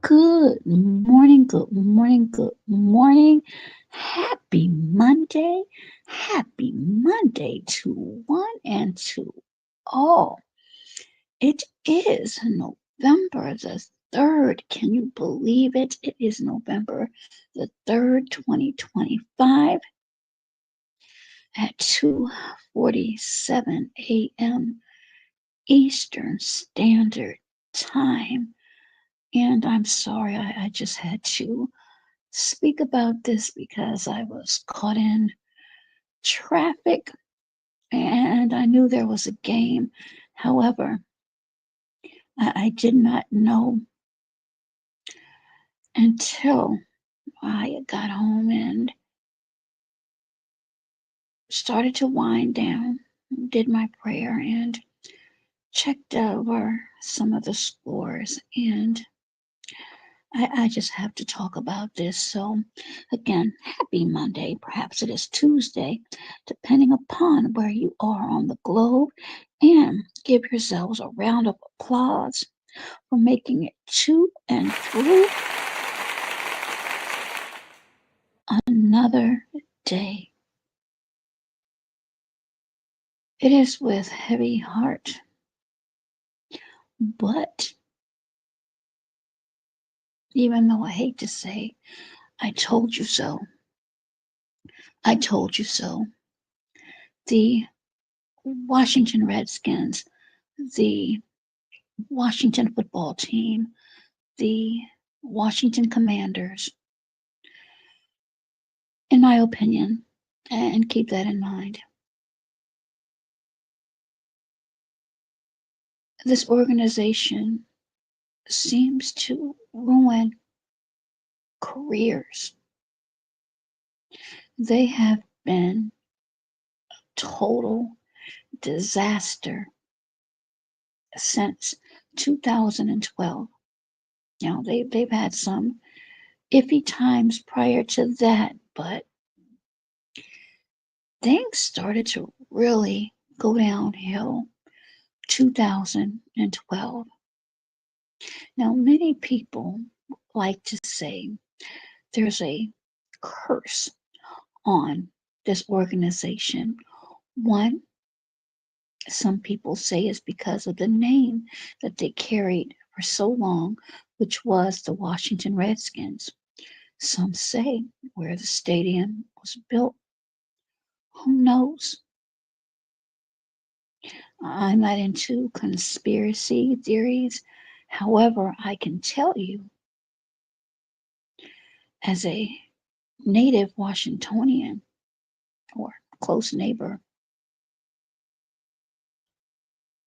Good morning, good morning, good morning. Happy Monday. Happy Monday to one and to all. It is November the 3rd. Can you believe it? It is November the 3rd, 2025 at 2:47 a.m. Eastern Standard Time. And I'm sorry, I just had to speak about this because I was caught in traffic and I knew there was a game. However, I did not know until I got home and started to wind down, did my prayer, and checked over some of the scores. And I just have to talk about this. So, again, happy Monday. Perhaps it is Tuesday, depending upon where you are on the globe. And give yourselves a round of applause for making it to and through another day. It is with heavy heart, but even though I hate to say, I told you so. I told you so. The Washington Redskins, the Washington football team, the Washington Commanders, in my opinion, and keep that in mind. This organization seems to ruin careers. They have been total disaster since 2012. They've had some iffy times prior to that, but things started to really go downhill 2012. Now, many people like to say there's a curse on this organization. One, some people say is because of the name that they carried for so long, which was the Washington Redskins. Some say where the stadium was built. Who knows? I'm not into conspiracy theories. However, I can tell you, as a native Washingtonian or close neighbor,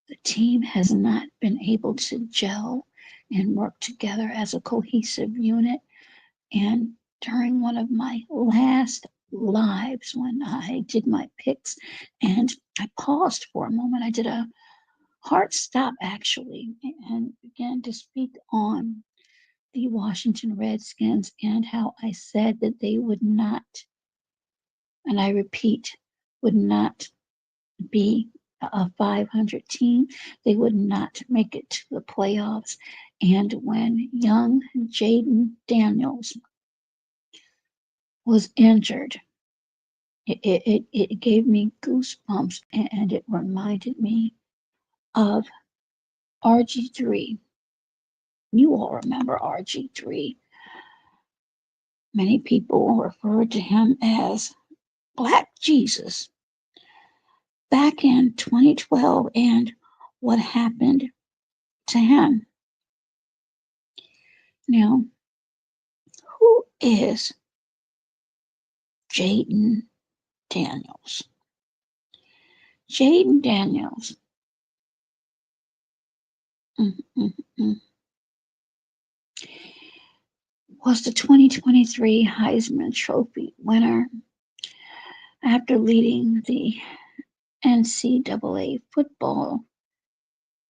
the team has not been able to gel and work together as a cohesive unit. And during one of my last lives, when I did my picks and I paused for a moment, I did a hard stop actually and began to speak on the Washington Redskins and how I said that they would not, and I repeat, would not be a 500 team. They would not make it to the playoffs. And when young Jayden Daniels was injured, it gave me goosebumps and it reminded me of RG3. You all remember RG3. Many people referred to him as Black Jesus back in 2012 and what happened to him. Now, who is Jayden Daniels? Jayden Daniels mm, mm, mm, was the 2023 Heisman Trophy winner after leading the NCAA football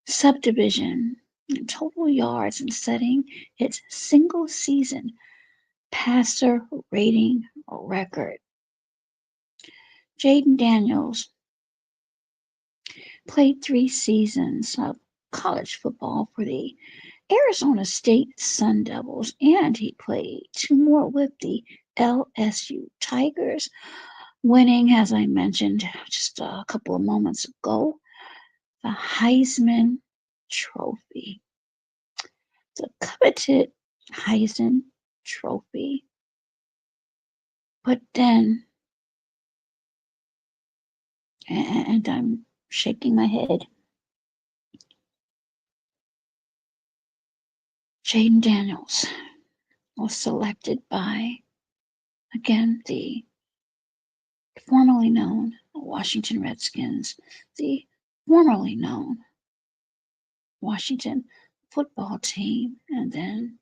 subdivision in total yards and setting its single season passer rating record. Jayden Daniels played 3 seasons of college football for the Arizona State Sun Devils, and he played two more with the LSU Tigers, winning, as I mentioned just a couple of moments ago, the Heisman Trophy, the coveted Heisman Trophy. But then, and I'm shaking my head, Jayden Daniels was selected by, again, the formerly known Washington Redskins, the formerly known Washington football team, and then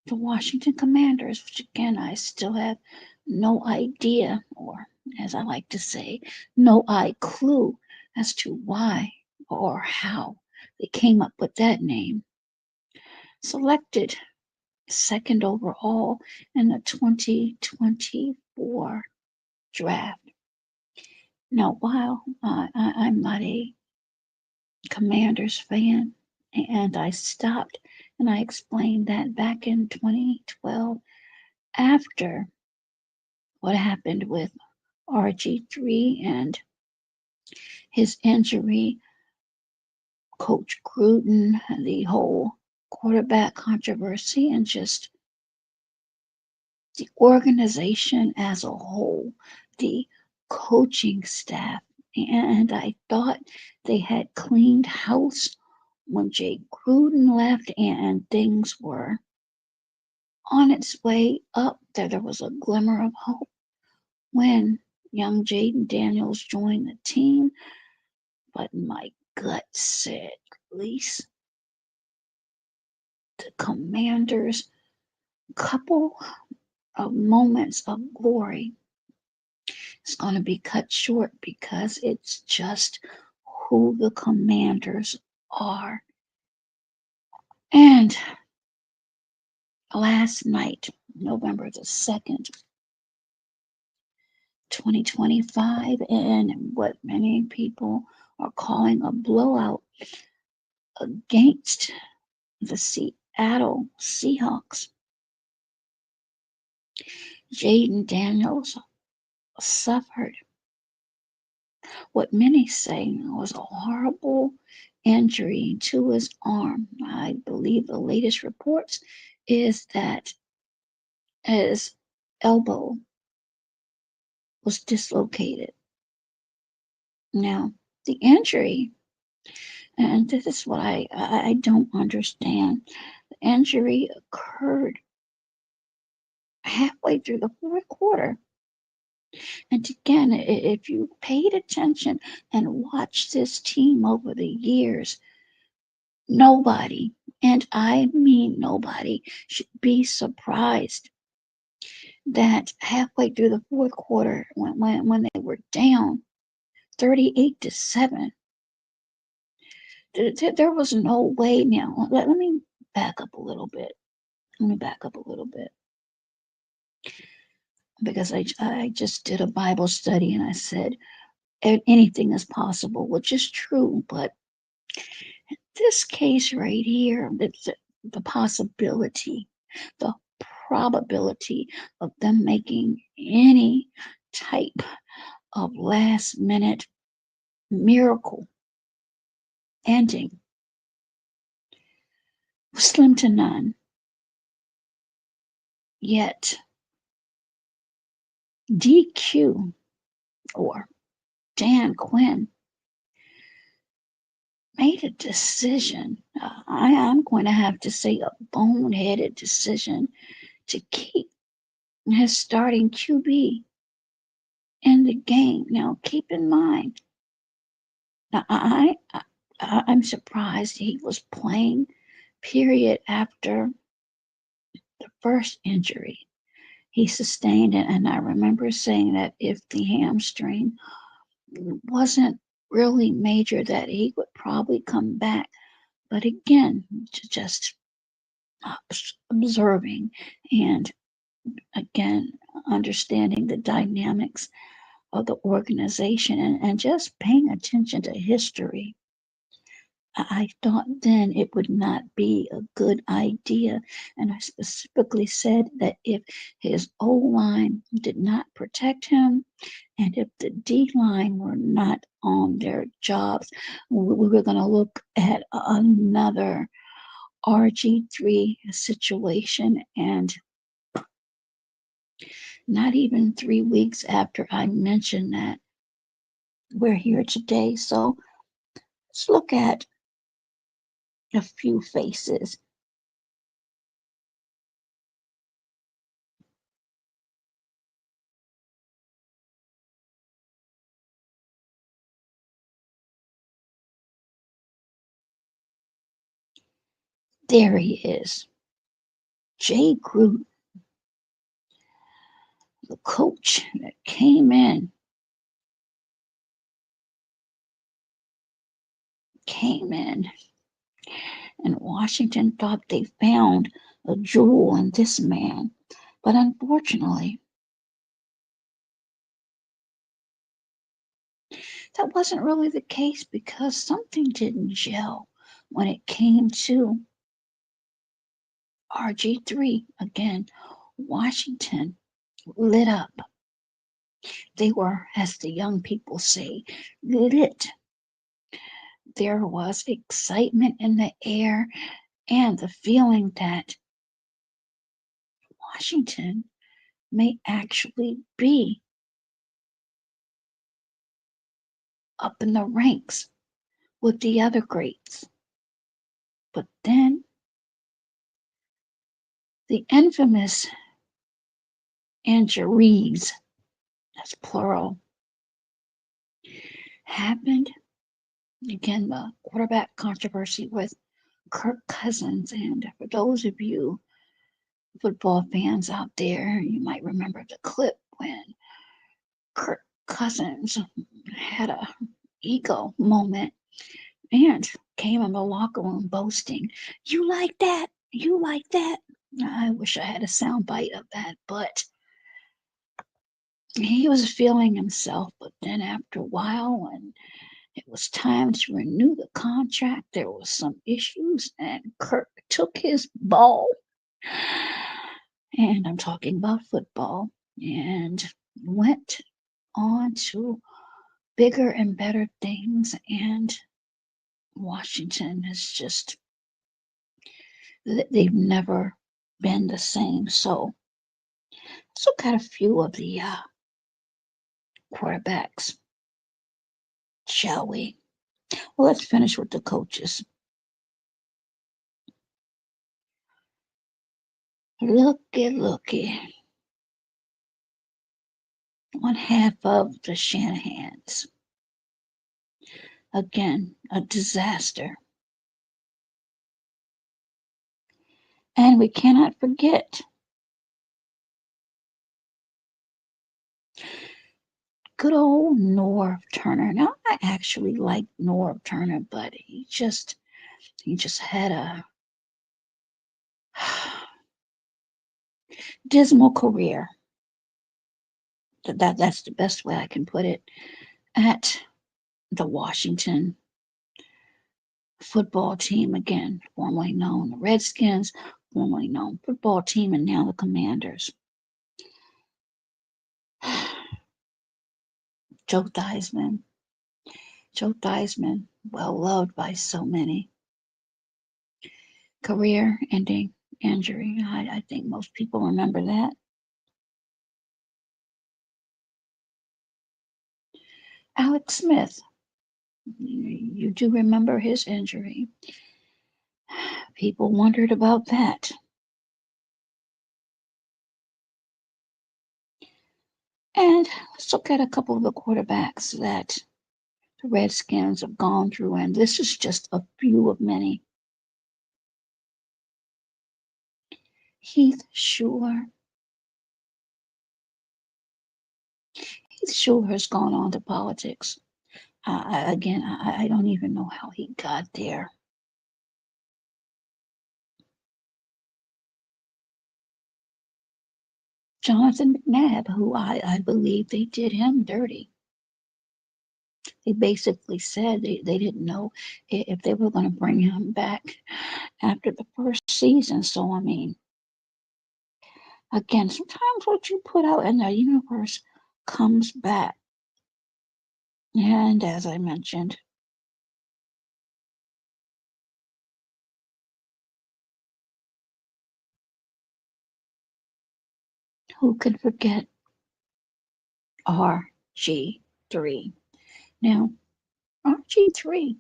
the Washington Commanders, which again I still have no idea, or as I like to say, no clue as to why or how they came up with that name. Selected second overall in the 2024 draft. Now, while I'm not a Commanders fan, and I stopped and I explained that back in 2012 after what happened with RG3 and his injury, Coach Gruden, the whole quarterback controversy, and just the organization as a whole, the coaching staff. And I thought they had cleaned house when Jay Gruden left and things were on its way up, that there was a glimmer of hope when young Jayden Daniels joined the team. But my gut said, release the Commanders' couple of moments of glory is going to be cut short because it's just who the Commanders are. And last night, November the 2nd, 2025, and what many people are calling a blowout against the Seattle Seahawks, Jayden Daniels suffered what many say was a horrible injury to his arm. I believe the latest reports is that his elbow was dislocated. Now, the injury, and this is what I don't understand, the injury occurred halfway through the fourth quarter. And again, if you paid attention and watched this team over the years, nobody, and I mean nobody, should be surprised that halfway through the fourth quarter, when they were down 38-7, there was no way. Now, let me back up a little bit. Because I just did a Bible study and I said anything is possible, which is true. But this case right here, the possibility, the probability of them making any type of last minute miracle ending was slim to none. Yet DQ, or Dan Quinn, made a decision. I'm going to have to say a boneheaded decision to keep his starting QB in the game. Now, keep in mind, now I'm surprised he was playing, period, after the first injury he sustained. And I remember saying that if the hamstring wasn't really major, that he would probably come back. But again, just observing and again understanding the dynamics of the organization, and just paying attention to history, I thought then it would not be a good idea. And I specifically said that if his O line did not protect him, and if the D line were not on their jobs, we were going to look at another RG3 situation. And not even 3 weeks after I mentioned that, we're here today. So let's look at a few faces. There he is, Jay Gruden, the coach that came in, and Washington thought they found a jewel in this man. But unfortunately, that wasn't really the case because something didn't gel when it came to RG3. Again, Washington lit up. They were, as the young people say, lit. There was excitement in the air and the feeling that Washington may actually be up in the ranks with the other greats. But then the infamous injuries, that's plural, happened. Again, the quarterback controversy with Kirk Cousins. And for those of you football fans out there, you might remember the clip when Kirk Cousins had a ego moment and came in the locker room boasting, "You like that? You like that?" I wish I had a sound bite of that, but he was feeling himself. But then after a while, when it was time to renew the contract, there was some issues, and Kirk took his ball, and I'm talking about football, and went on to bigger and better things. And Washington is just, they've never been the same. So let's look at a few of the quarterbacks, shall we? Well, let's finish with the coaches. Looky. One half of the Shanahans. Again, a disaster. And we cannot forget good old Norv Turner. Now, I actually like Norv Turner, but he just had a dismal career. That's the best way I can put it. At the Washington football team, again, formerly known the Redskins, formerly known football team, and now the Commanders. Joe Theismann. Joe Theismann, well loved by so many. Career ending injury. I think most people remember that. Alex Smith. You do remember his injury. People wondered about that. And let's look at a couple of the quarterbacks that the Redskins have gone through, and this is just a few of many. Heath Shuler. Heath Shuler has gone on to politics. I don't even know how he got there. Jonathan McNabb, who I believe they did him dirty. They basically said they didn't know if they were going to bring him back after the first season. So, I mean, again, sometimes what you put out in the universe comes back. And as I mentioned, who can forget RG3? Now, RG3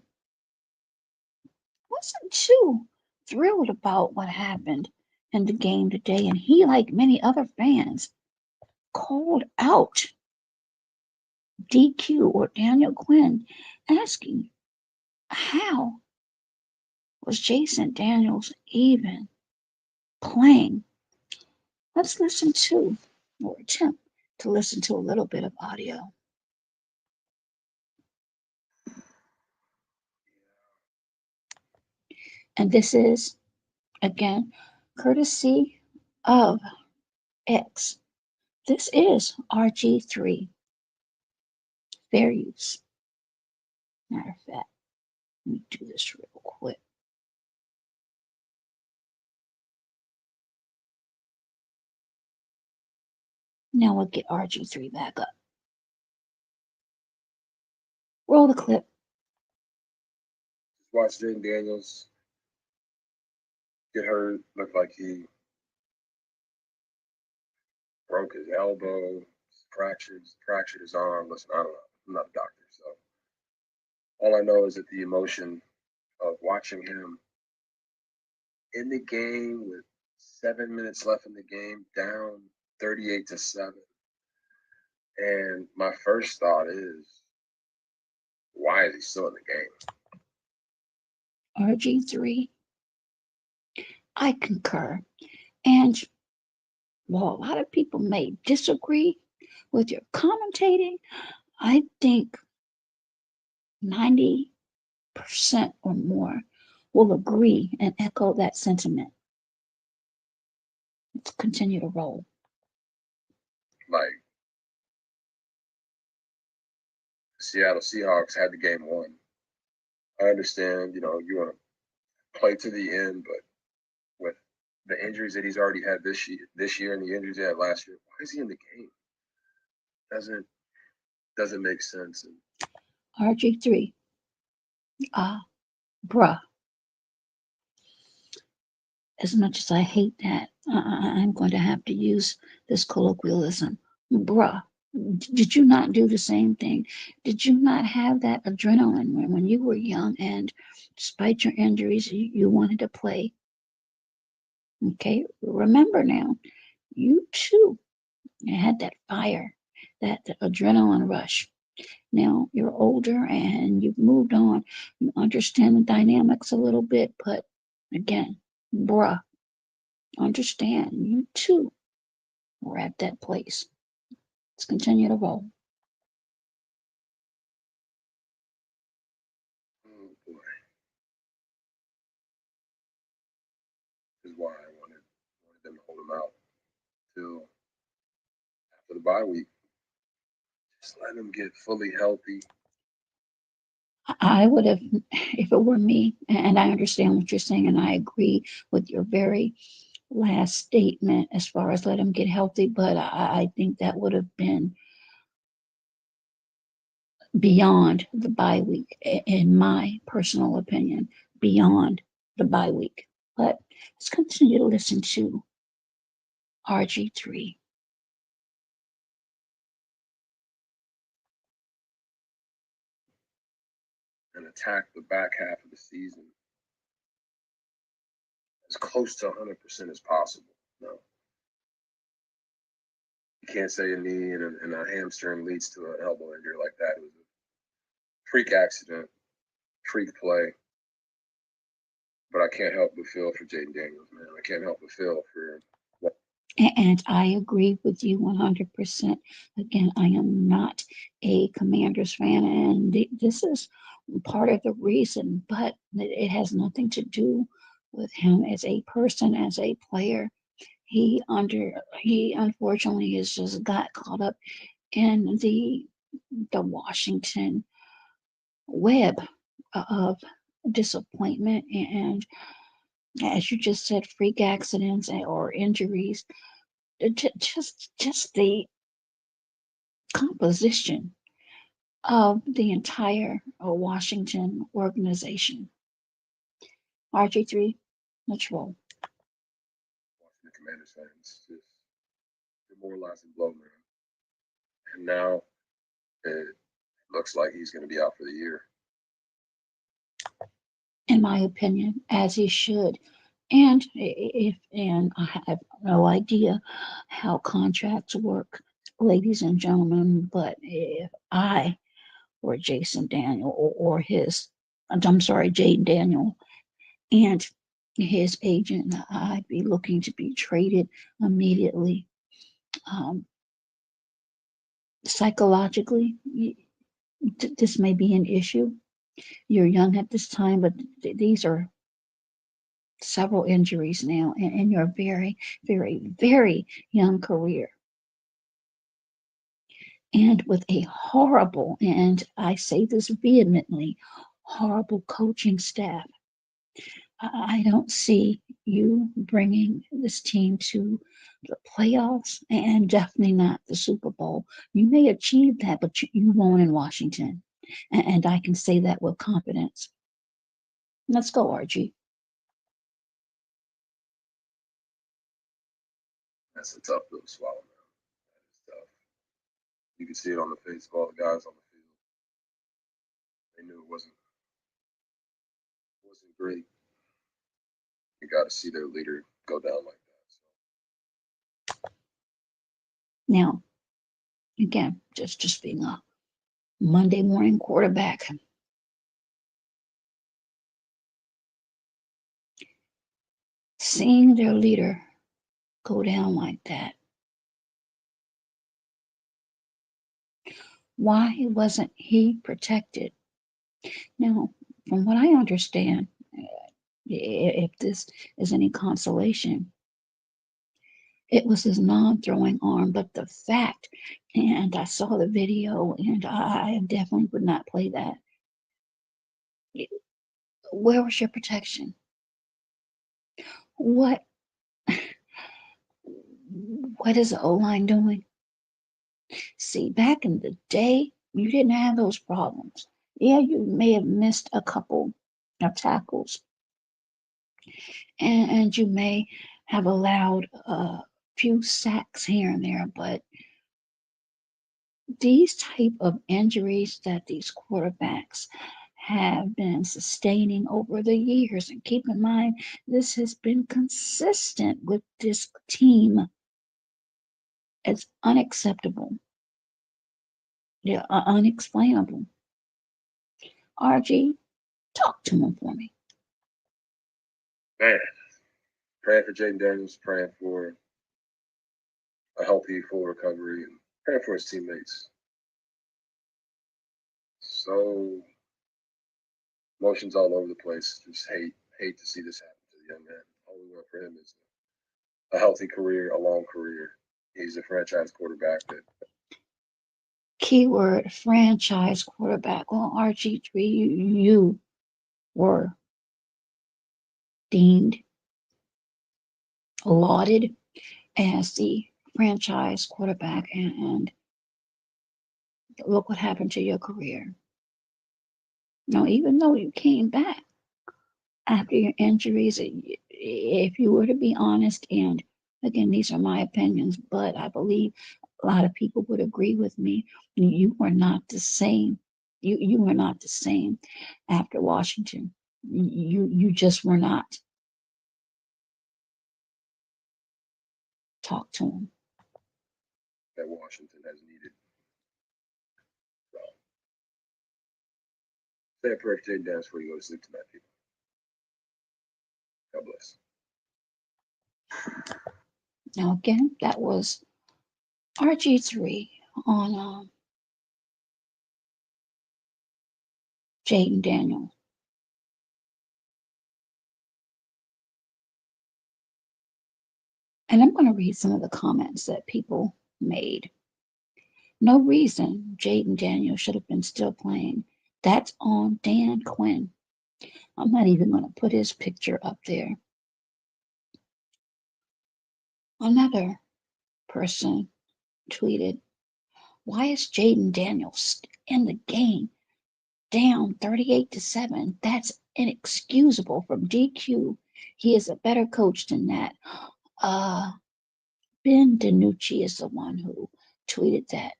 wasn't too thrilled about what happened in the game today, and he, like many other fans, called out DQ or Daniel Quinn, asking how was Jayden Daniels even playing? Let's listen to, or attempt to listen to a little bit of audio. And this is, again, courtesy of X. This is RG3. Fair use. Matter of fact, let me do this real quick. Now we'll get RG3 back up. Roll the clip. Watch Jayden Daniels get hurt. Looked like he broke his elbow, fractured his arm. Listen, I don't know. I'm not a doctor, so all I know is that the emotion of watching him in the game with 7 minutes left in the game, down 38-7. And my first thought is, why is he still in the game? RG3, I concur. And while a lot of people may disagree with your commentating, I think 90% or more will agree and echo that sentiment. Let's continue to roll. Like, Seattle Seahawks had the game won. I understand, you want to play to the end, but with the injuries that he's already had this year and the injuries he had last year, why is he in the game? Doesn't make sense. RG3, bruh. As much as I hate that, I'm going to have to use this colloquialism. Bruh, did you not do the same thing? Did you not have that adrenaline when you were young and despite your injuries, you wanted to play? Okay, remember now, you too had that fire, that adrenaline rush. Now you're older and you've moved on. You understand the dynamics a little bit, but again, bruh, understand you too were at that place. Let's continue to roll. Oh boy, this is why I wanted them to hold him out till after the bye week. Just let him get fully healthy. I would have, if it were me, and I understand what you're saying, and I agree with your very last statement as far as let him get healthy, but I think that would have been beyond the bye week, in my personal opinion, beyond the bye week. But let's continue to listen to RG3. And attack the back half of the season as close to 100% as possible. No, you can't say a knee and a hamstring leads to an elbow injury like that. It was a freak accident, freak play. But I can't help but feel for Jayden Daniels, man. I can't help but feel for. And I agree with you 100%. Again, I am not a Commanders fan, and this is part of the reason, but it has nothing to do with him as a person, as a player. He unfortunately has just got caught up in the Washington web of disappointment and, as you just said, freak accidents or injuries. Just the composition of the entire Washington organization. RG3, let's roll. Watching the Commanders fans just demoralizing blow, man. And now it looks like he's going to be out for the year. In my opinion, as he should. And I have no idea how contracts work, ladies and gentlemen, but if I were Jason Daniel or his, I'm sorry, Jayden Daniel and his agent, I'd be looking to be traded immediately. Um, Psychologically, this may be an issue. You're young at this time, but these are several injuries now in your very, very, very young career. And with a horrible, and I say this vehemently, horrible coaching staff, I don't see you bringing this team to the playoffs and definitely not the Super Bowl. You may achieve that, but you won't in Washington. And I can say that with confidence. Let's go, RG. That's a tough pill to swallow, man. That is tough. You can see it on the face of all the guys on the field. They knew it wasn't great. You got to see their leader go down like that. So. Now, again, just being a Monday morning quarterback. Seeing their leader go down like that. Why wasn't he protected? Now, from what I understand, if this is any consolation, it was his non throwing arm, but the fact, and I saw the video, and I definitely would not play that. Where was your protection? What what is the O line doing? See, back in the day, you didn't have those problems. Yeah, you may have missed a couple of tackles, and you may have allowed a few sacks here and there, but these type of injuries that these quarterbacks have been sustaining over the years, and keep in mind, this has been consistent with this team. It's unacceptable. Yeah, unexplainable. RG, talk to him for me. Man, praying for Jayden Daniels, praying for a healthy, full recovery, and praying for his teammates. So emotions all over the place. Just hate to see this happen to the young man. All we want for him is a healthy career, a long career. He's a franchise quarterback that Keyword franchise quarterback. Well, RG3, you were deemed, lauded as the franchise quarterback, and look what happened to your career. Now, even though you came back after your injuries, if you were to be honest, and again, these are my opinions, but I believe a lot of people would agree with me, you were not the same. You were not the same after Washington. You just were not. Talk to him. that Washington has needed. So, say a prayer for Jayden Daniels before you go to sleep tonight, people. God bless. Now, again, that was RG3 on Jayden Daniels. And I'm going to read some of the comments that people made. No reason Jayden Daniels should have been still playing That's on Dan Quinn. I'm not even going to put his picture up there. Another person tweeted, "Why is Jayden Daniels in the game down 38-7? That's inexcusable from DQ. He is a better coach than that." Uh, Ben DiNucci is the one who tweeted that.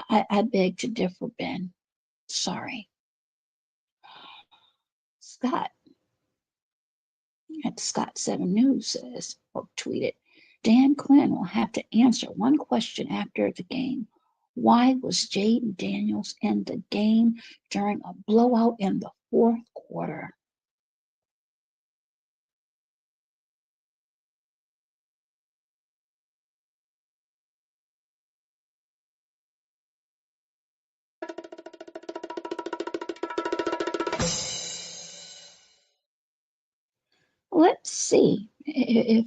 I beg to differ, Ben. Sorry. Scott at Scott 7 News says, or tweeted, Dan Quinn will have to answer one question after the game. Why was Jayden Daniels in the game during a blowout in the fourth quarter? Let's see if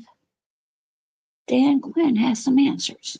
Dan Quinn has some answers.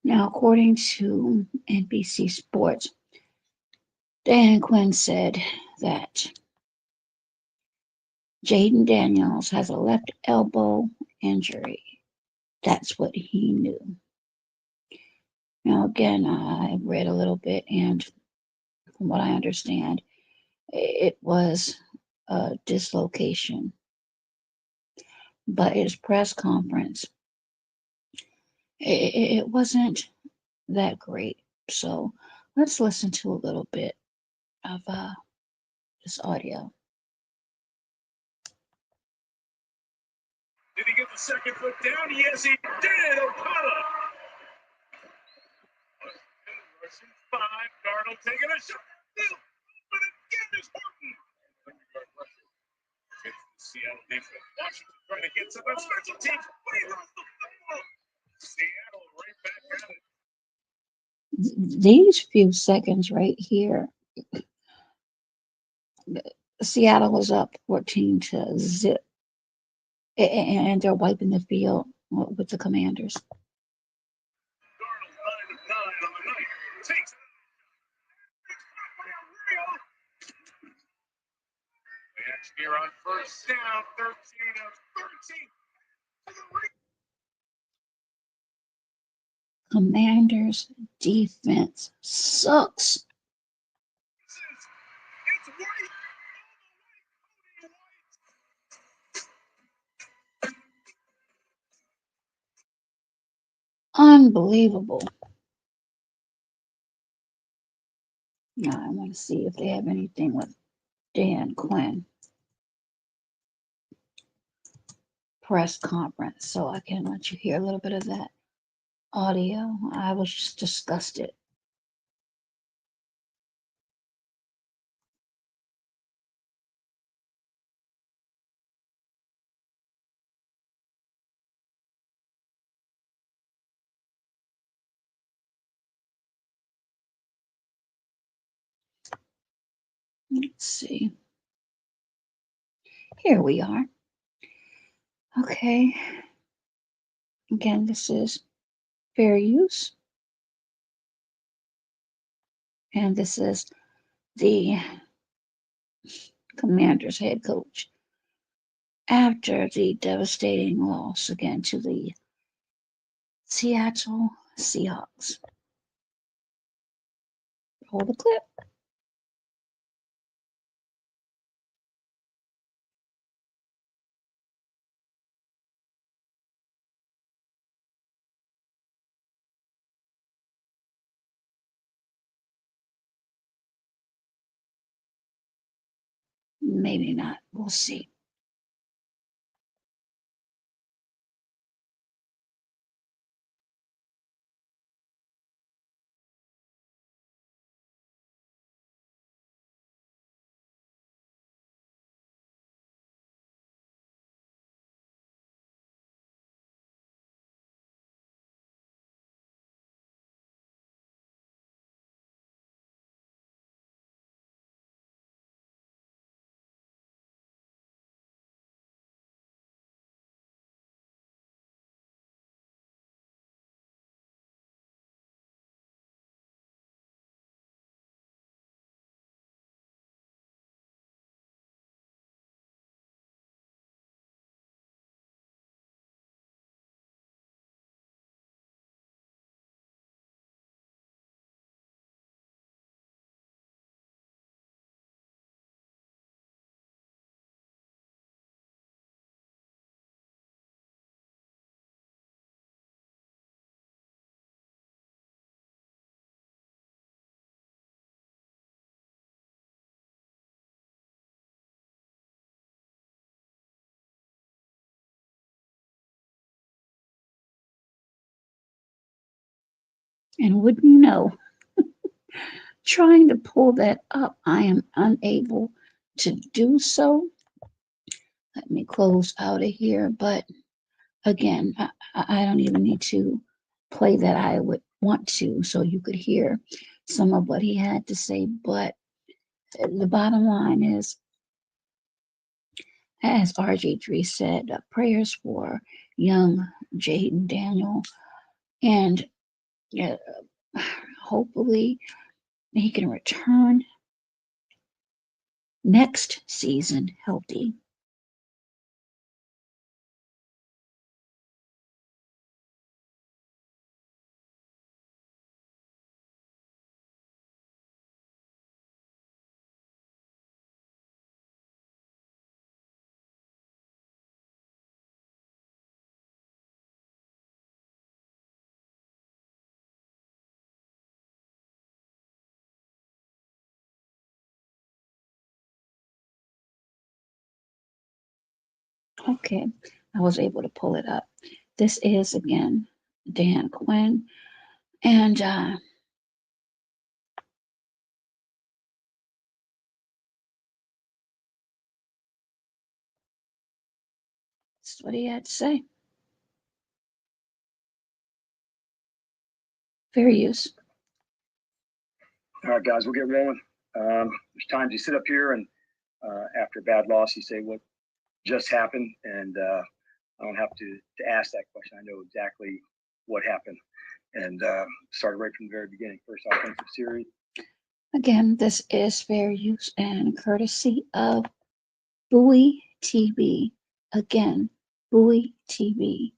Now, according to NBC Sports, Dan Quinn said that Jayden Daniels has a left elbow injury. That's what he knew. Now, again, I read a little bit, and from what I understand, it was a dislocation. But his press conference, it wasn't that great. So let's listen to a little bit of this audio. Did he get the second foot down? Yes, he did. O'Connor. Russian 5. Darnold taking a shot. But again is Horton. It's the Seattle defense. Washington trying to get to the special teams. But he lost the football. Seattle right back at it. These few seconds right here, Seattle was up 14-0, and they're wiping the field with the Commanders. Darnold 9 of 9 on the night. Takes it. The engineer on first down. 13 of 13. Commanders defense sucks. It's White. Unbelievable. Now I want to see if they have anything with Dan Quinn press conference, so I can let you hear a little bit of that audio. I was just disgusted. Let's see. Here we are. Okay. Again, this is fair use. And this is the Commanders head coach after the devastating loss again to the Seattle Seahawks. Pull the clip. Maybe not. We'll see. And wouldn't you know, trying to pull that up, I am unable to do so. Let me close out of here. But again, I don't even need to play that. I would want to so you could hear some of what he had to say. But the bottom line is, as RG3 said, prayers for young Jayden Daniel. And uh, hopefully he can return next season healthy. Okay, I was able to pull it up. This is again Dan Quinn, and this is what he had to say. Fair use. All right, guys, we'll get rolling. There's times you sit up here and after a bad loss, you say what just happened, and I don't have to ask that question. I know exactly what happened, and started right from the very beginning. First offensive series. Again, this is fair use and courtesy of Bowie TV. Again, Bowie TV.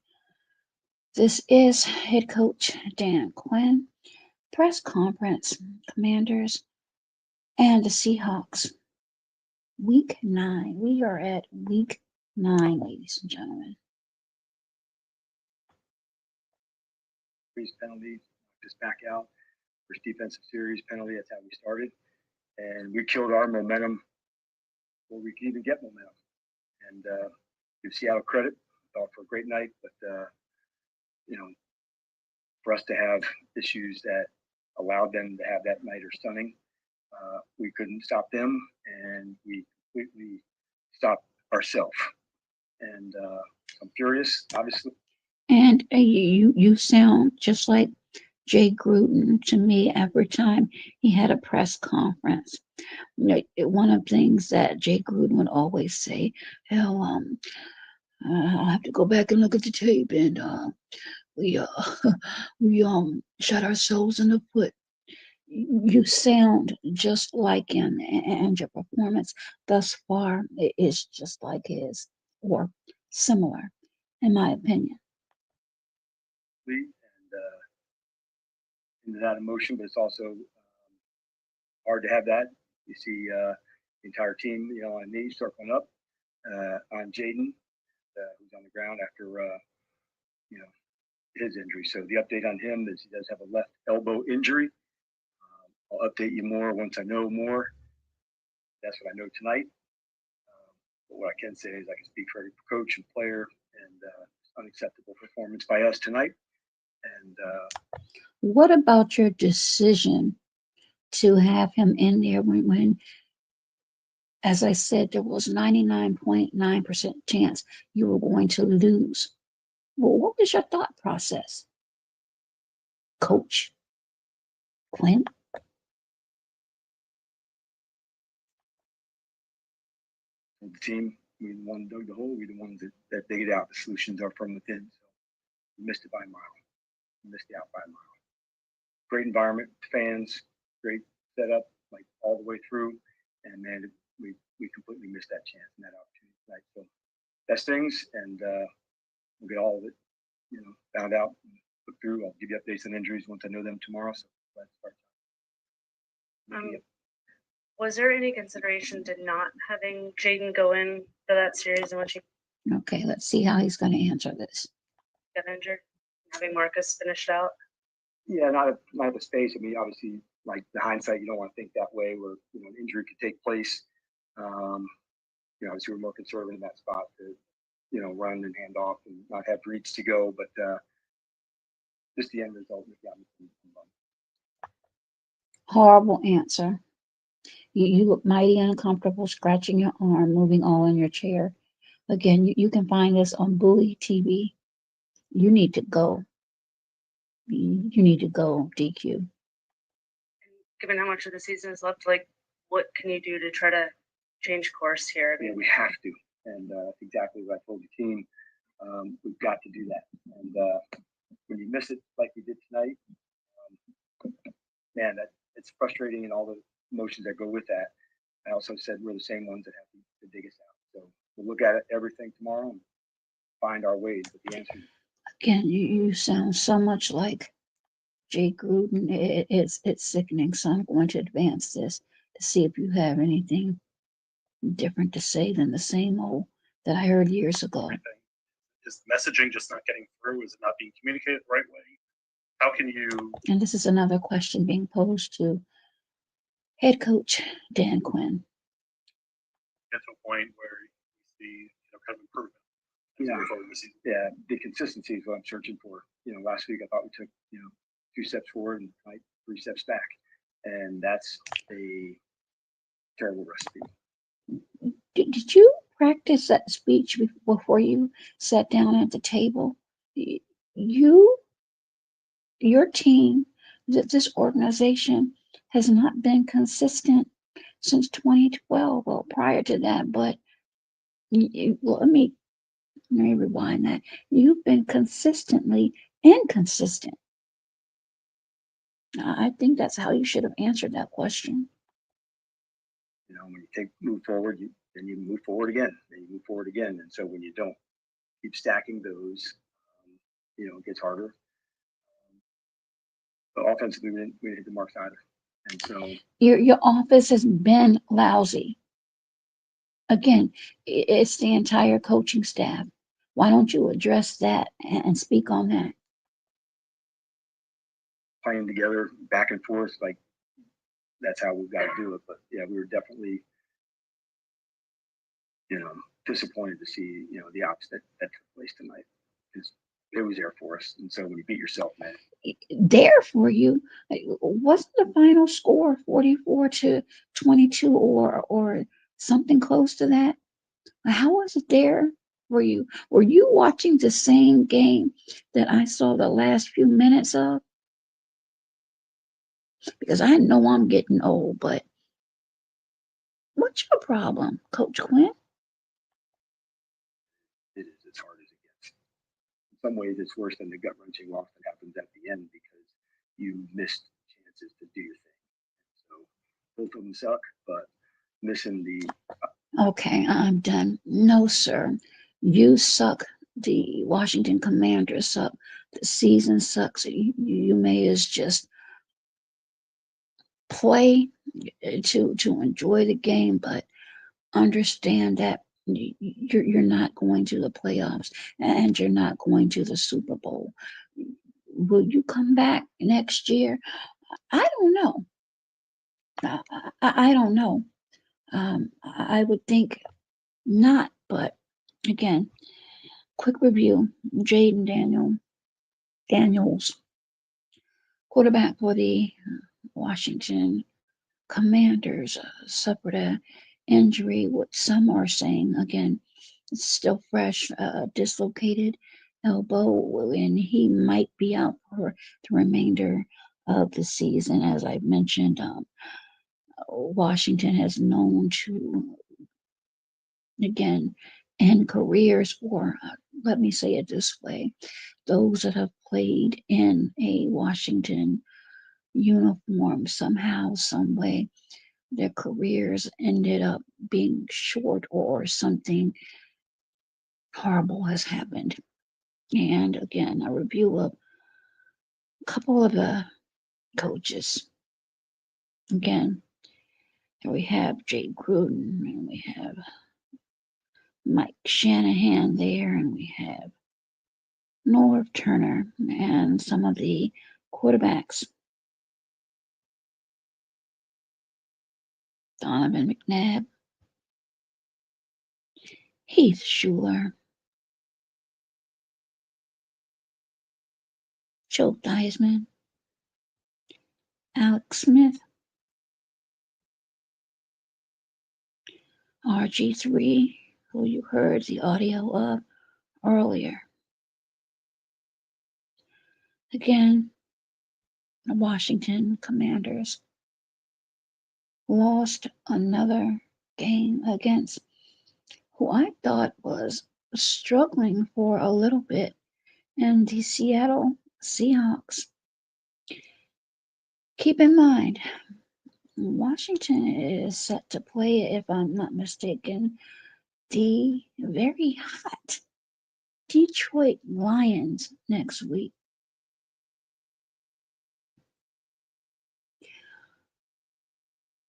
This is head coach Dan Quinn. Press conference, Commanders and the Seahawks. Week 9. We are at week 9, ladies and gentlemen. Penalty, just back out. First defensive series penalty. That's how we started, and we killed our momentum before we could even get momentum. And give Seattle credit. Thought for a great night, but for us to have issues that allowed them to have that night are stunning. We couldn't stop them, and we completely stopped ourselves. And I'm furious, obviously. And you sound just like Jay Gruden to me every time he had a press conference. One of the things that Jay Gruden would always say, "Hell, I'll have to go back and look at the tape, and we we shot ourselves in the foot." You sound just like him, and your performance thus far is just like his, or similar, in my opinion. And into that emotion, but it's also hard to have that. You see the entire team, on knees circling up on Jayden, who's on the ground after, his injury. So the update on him is he does have a left elbow injury. I'll update you more once I know more. That's what I know tonight. But what I can say is I can speak for every coach and player, and unacceptable performance by us tonight. And What about your decision to have him in there when, as I said, there was 99.9% chance you were going to lose? Well, what was your thought process, Coach Quinn? the team, we the one dug the hole. We the ones that dig it out. The solutions are from within. So we missed it by a mile. We missed it out by a mile. Great environment, fans, great setup, like all the way through. And man, we completely missed that chance and that opportunity tonight. So best things, and we'll get all of it, found out, look through. I'll give you updates on injuries once I know them tomorrow. So let's start. Was there any consideration to not having Jayden go in for that series in which he Okay, let's see how he's going to answer this. got injured? Having Marcus finished out? Yeah, not the space. I mean, obviously, like the hindsight, you don't want to think that way where, an injury could take place. Obviously we're more conservative in that spot to, run and hand off and not have reach to go. But just the end result. Horrible answer. You look mighty uncomfortable, scratching your arm, moving all in your chair. Again, you can find this on Bully TV. You need to go. You need to go, DQ. Given how much of the season is left, what can you do to try to change course here? I mean, We have to, and that's exactly what I told the team. We've got to do that. And when you miss it like we did tonight, man, it's frustrating, and all the emotions that go with that. I also said we're the same ones that have to dig us out. So we'll look at everything tomorrow and find our ways. But the answer is, Again, you sound so much like Jay Gruden. It's sickening. So I'm going to advance this to see if you have anything different to say than the same old that I heard years ago. Is the messaging just not getting through? Is it not being communicated the right way? How can you? And this is another question being posed to head coach Dan Quinn. Get to a point where you see kind of improvement? Yeah, the consistency is what I'm searching for. Last week I thought we took 2 steps forward and 3 steps back, and that's a terrible recipe. Did you practice that speech before you sat down at the table? Your team, this organization has not been consistent since 2012. Well, prior to that, but let me rewind that. You've been consistently inconsistent. I think that's how you should have answered that question. When you move forward, then you move forward again, then you move forward again. And so when you don't keep stacking those, it gets harder. But offensively, we didn't hit the marks either. And so your office has been lousy. Again, it's the entire coaching staff. Why don't you address that and speak on that? Playing together, back and forth, like that's how we've got to do it. But yeah, we were definitely, disappointed to see, the opposite that took place tonight. Because it was there for us. And so when you beat yourself, man. There for you. Wasn't the final score 44-22 or something close to that? How was it there for you? Were you watching the same game that I saw the last few minutes of? Because I know I'm getting old, but what's your problem, Coach Quinn? It is as hard as it gets. In some ways, it's worse than the gut-wrenching loss that happens at the end because you missed chances to do your thing. So both of them suck, but missing the. Okay, I'm done. No, sir. You suck. The Washington Commanders suck. The season sucks. You may as just play to enjoy the game, but understand that you're not going to the playoffs and you're not going to the Super Bowl. Will you come back next year? I don't know. I don't know. I would think not, but again, quick review: Daniels, quarterback for the Washington Commanders, suffered a injury, what some are saying again, it's still fresh, dislocated elbow, and he might be out for the remainder of the season. As I've mentioned, Washington has known to again end careers for, let me say it this way, those that have played in a Washington uniform somehow, some way, their careers ended up being short or something horrible has happened. And again, a review of a couple of the coaches. Again, here we have Jay Gruden, and we have Mike Shanahan there, and we have Norv Turner, and some of the quarterbacks. Donovan McNabb, Heath Schuler, Joe Theismann, Alex Smith, RG3, who you heard the audio of earlier. Again, the Washington Commanders lost another game against who I thought was struggling for a little bit, and the Seattle Seahawks. Keep in mind, Washington is set to play, if I'm not mistaken, the very hot Detroit Lions next week.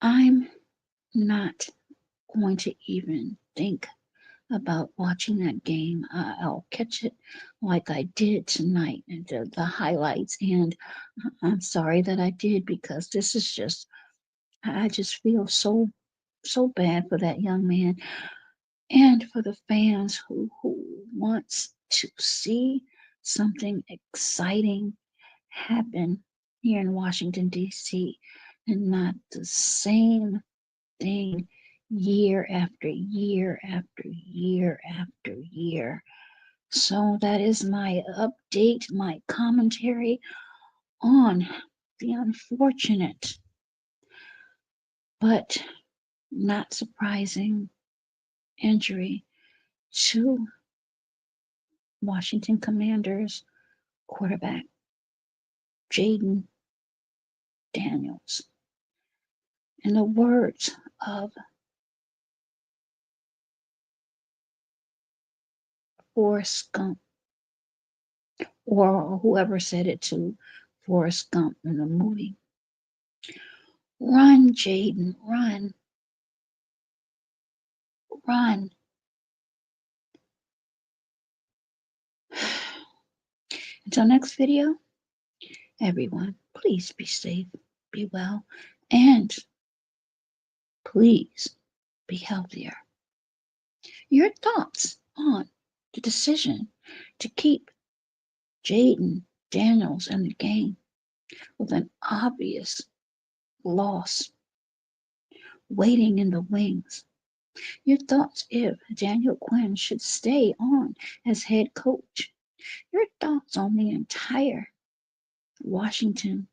I'm not going to even think about watching that game. I'll catch it like I did tonight, and the highlights. And I'm sorry that I did, because this is just, I just feel so bad for that young man and for the fans who wants to see something exciting happen here in Washington, D.C., and not the same thing year after year after year after year. So that is my update, my commentary on the unfortunate but not surprising injury to Washington Commanders quarterback Jayden Daniels. In the words of Forrest Gump, or whoever said it to Forrest Gump in the movie, run, Jayden, run, run. Until next video, everyone, please be safe, be well, and please be healthier. Your thoughts on the decision to keep Jayden Daniels in the game with an obvious loss waiting in the wings. Your thoughts if Daniel Quinn should stay on as head coach. Your thoughts on the entire Washington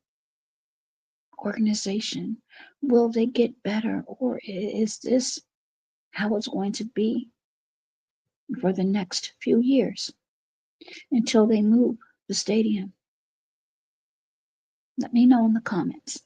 organization. Will they get better, or is this how it's going to be for the next few years until they move the stadium? Let me know in the comments.